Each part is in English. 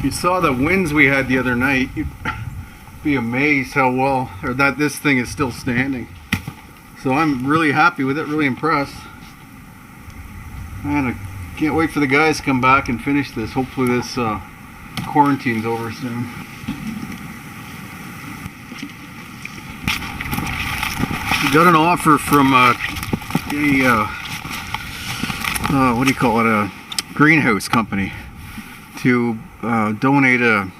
you saw the winds we had the other night, you'd be amazed how well, or that this thing is still standing. So I'm really happy with it, really impressed. And I can't wait for the guys to come back and finish this. Hopefully this quarantine's over soon. We got an offer from a what do you call it, a greenhouse company to donate a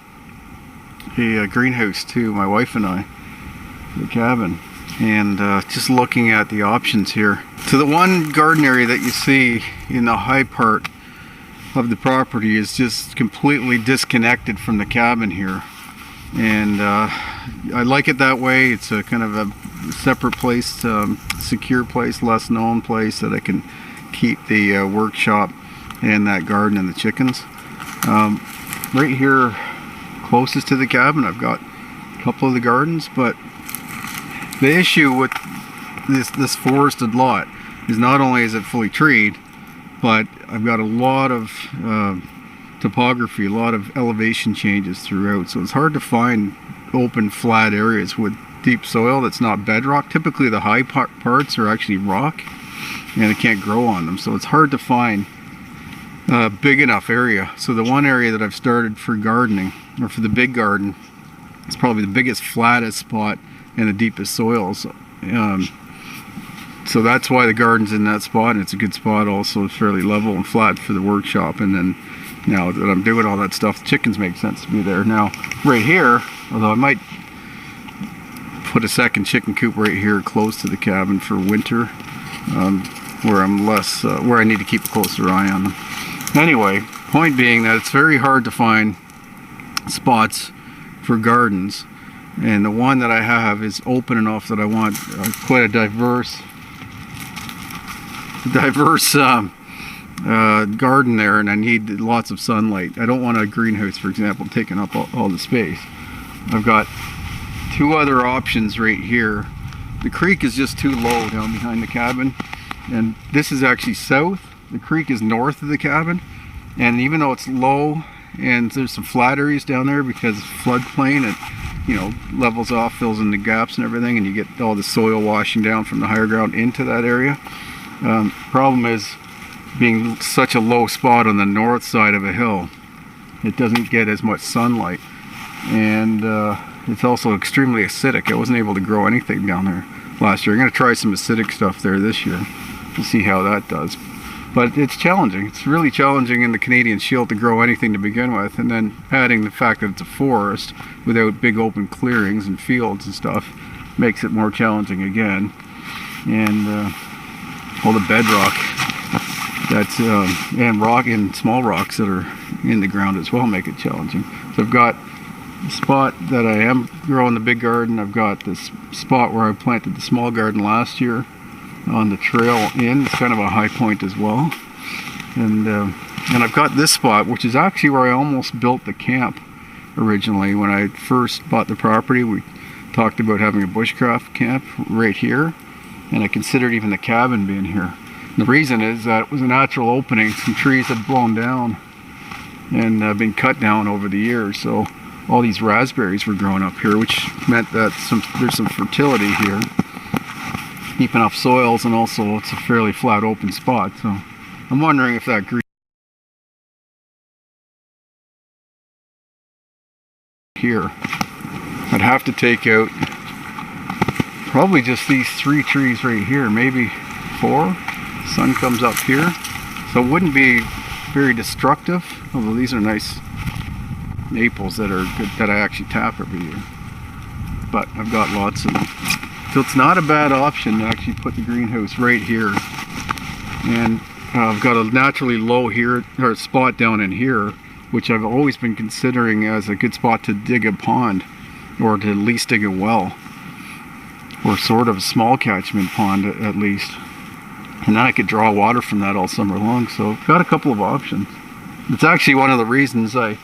greenhouse to my wife and I, the cabin. And just looking at the options here. So the one garden area that you see in the high part of the property is just completely disconnected from the cabin here. And I like it that way. It's a kind of a separate place, secure place, less known place that I can keep the workshop and that garden and the chickens. Right here closest to the cabin I've got a couple of the gardens, but the issue with this forested lot is not only is it fully treed, but I've got a lot of topography, a lot of elevation changes throughout. So it's hard to find open flat areas with deep soil that's not bedrock. Typically the high parts are actually rock and it can't grow on them. So it's hard to find a big enough area. So the one area that I've started for gardening, or for the big garden, it's probably the biggest, flattest spot and the deepest soils. So that's why the garden's in that spot, and it's a good spot also. It's fairly level and flat for the workshop. And then now that I'm doing all that stuff, the chickens make sense to be there. Now right here, although I might put a second chicken coop right here close to the cabin for winter, where I'm less, where I need to keep a closer eye on them. Anyway, point being that it's very hard to find spots for gardens. And the one that I have is open enough that I want quite a diverse garden there, and I need lots of sunlight. I don't want a greenhouse, for example, taking up all the space. I've got two other options right here. The creek is just too low down behind the cabin, and this is actually south. The creek is north of the cabin, and even though it's low and there's some flat areas down there because floodplain, it, you know, levels off, fills in the gaps and everything, and you get all the soil washing down from the higher ground into that area. Problem is, being such a low spot on the north side of a hill, it doesn't get as much sunlight, and it's also extremely acidic. I wasn't able to grow anything down there last year. I'm going to try some acidic stuff there this year and see how that does. But it's challenging. It's really challenging in the Canadian Shield to grow anything to begin with, and then adding the fact that it's a forest without big open clearings and fields and stuff makes it more challenging again. And all the bedrock that's and rock and small rocks that are in the ground as well make it challenging. So I've got the spot that I am growing the big garden. I've got this spot where I planted the small garden last year on the trail in. It's kind of a high point as well, and I've got this spot, which is actually where I almost built the camp originally. When I first bought the property, we talked about having a bushcraft camp right here, and I considered even the cabin being here. And the reason is that it was a natural opening. Some trees had blown down and been cut down over the years, so all these raspberries were growing up here, which meant that there's some fertility here, deep enough soils, and also it's a fairly flat open spot. So I'm wondering if that green here, I'd have to take out probably just these 3 trees right here, maybe 4. Sun comes up here, so it wouldn't be very destructive, although these are nice maples that are good, that I actually tap every year. But I've got lots of them. So it's not a bad option to actually put the greenhouse right here. And I've got a naturally low here, or spot down in here, which I've always been considering as a good spot to dig a pond, or to at least dig a well, or sort of a small catchment pond at least. And then I could draw water from that all summer long. So I've got a couple of options. It's actually one of the reasons I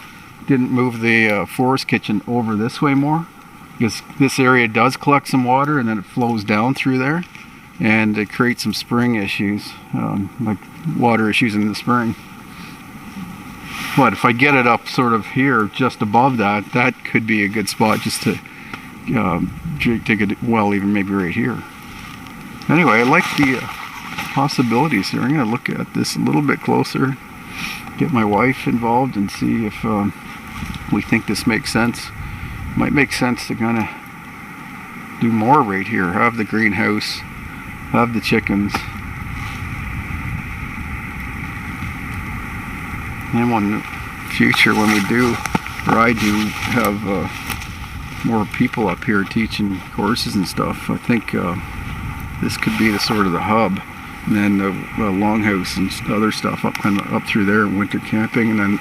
didn't move the forest kitchen over this way more, because this area does collect some water and then it flows down through there, and it creates some spring issues, like water issues in the spring. But if I get it up sort of here, just above that, that could be a good spot just to take a well, even maybe right here. Anyway, I like the possibilities here. I'm going to look at this a little bit closer, get my wife involved, and see if we think this makes sense. Might make sense to kind of do more right here. Have the greenhouse, have the chickens. And in the future, when we do, or I do, have more people up here teaching courses and stuff, I think this could be the sort of the hub. And then the longhouse and other stuff up kind of up through there, winter camping, and then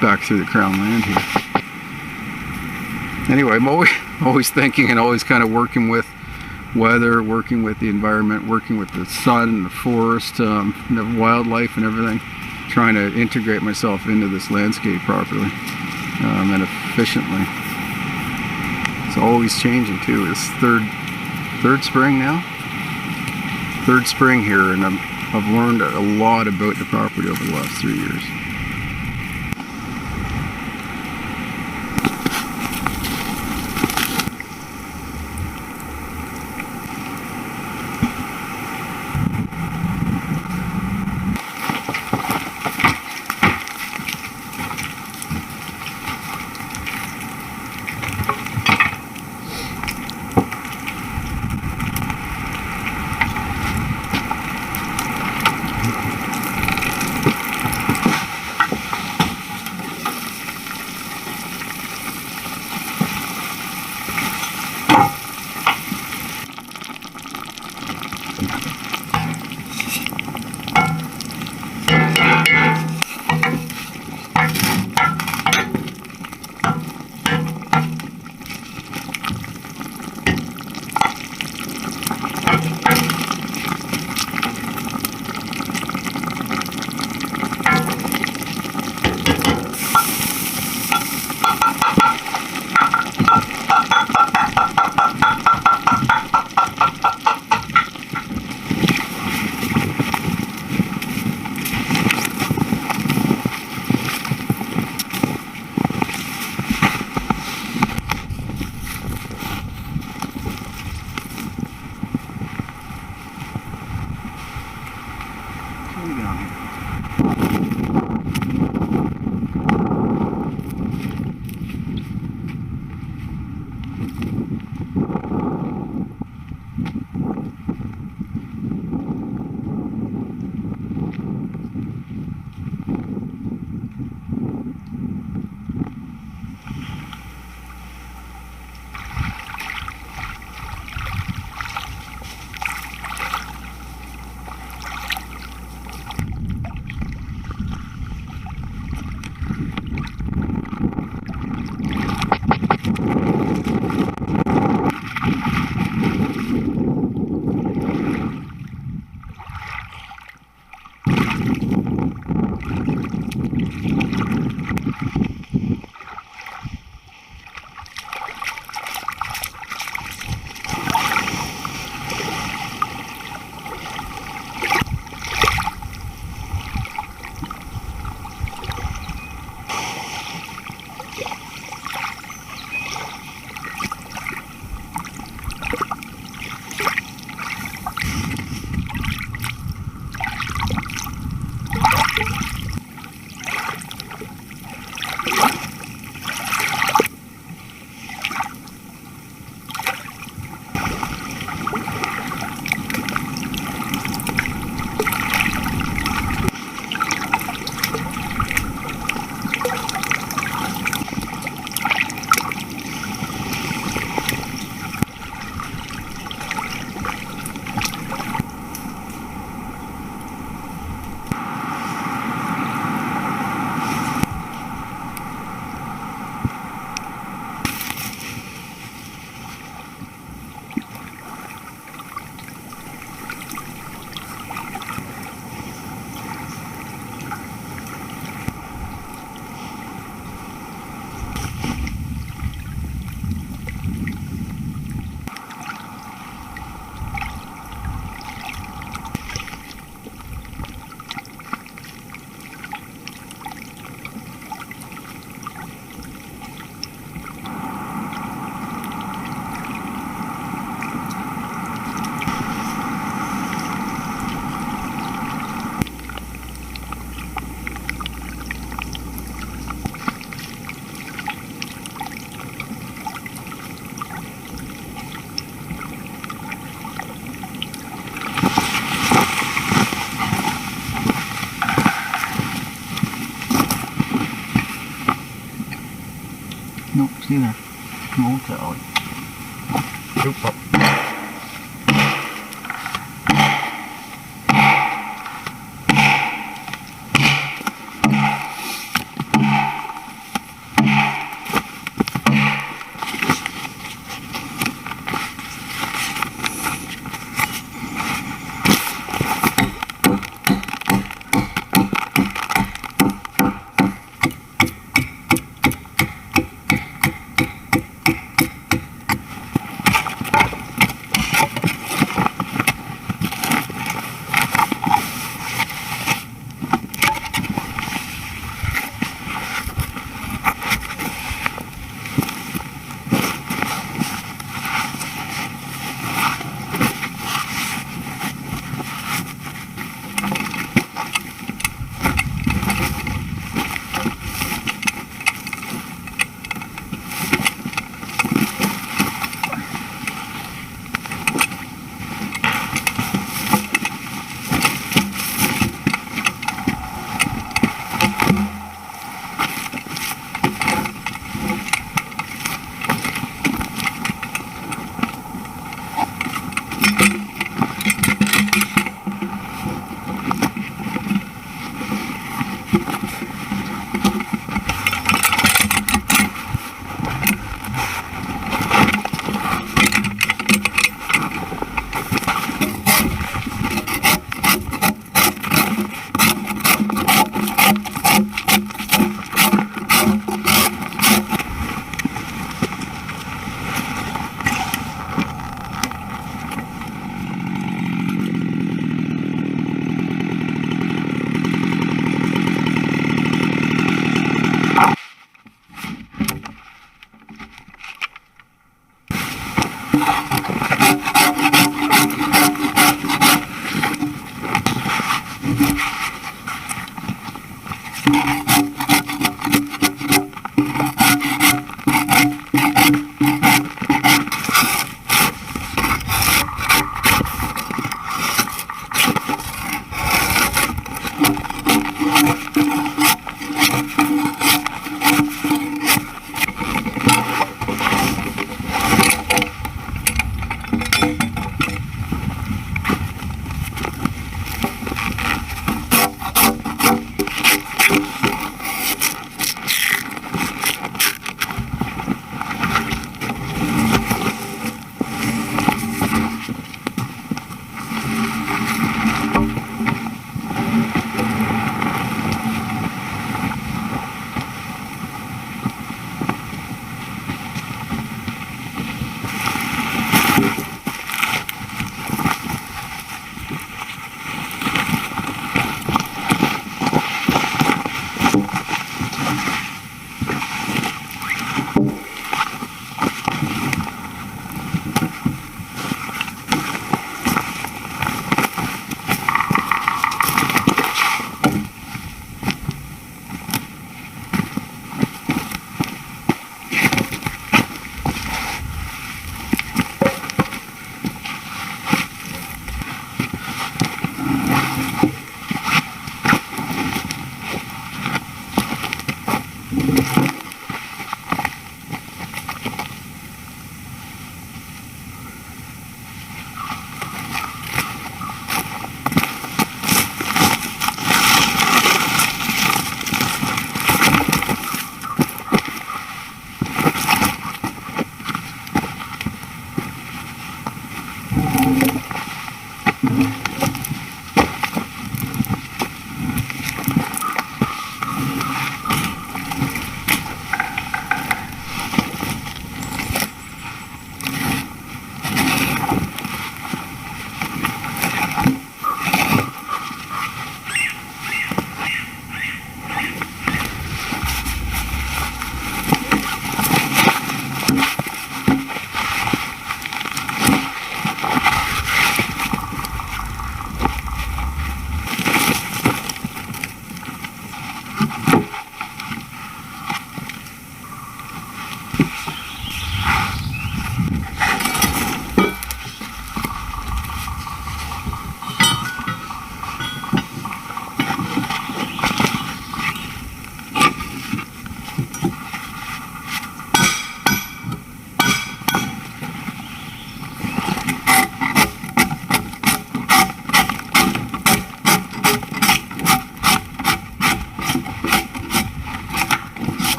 back through the Crown land here. Anyway, I'm always thinking and always kind of working with weather, working with the environment, working with the sun and the forest, the wildlife and everything, trying to integrate myself into this landscape properly and efficiently. It's always changing too. It's third spring now. Third spring here, and I've learned a lot about the property over the last 3 years. See there? Small tally. Oop, up.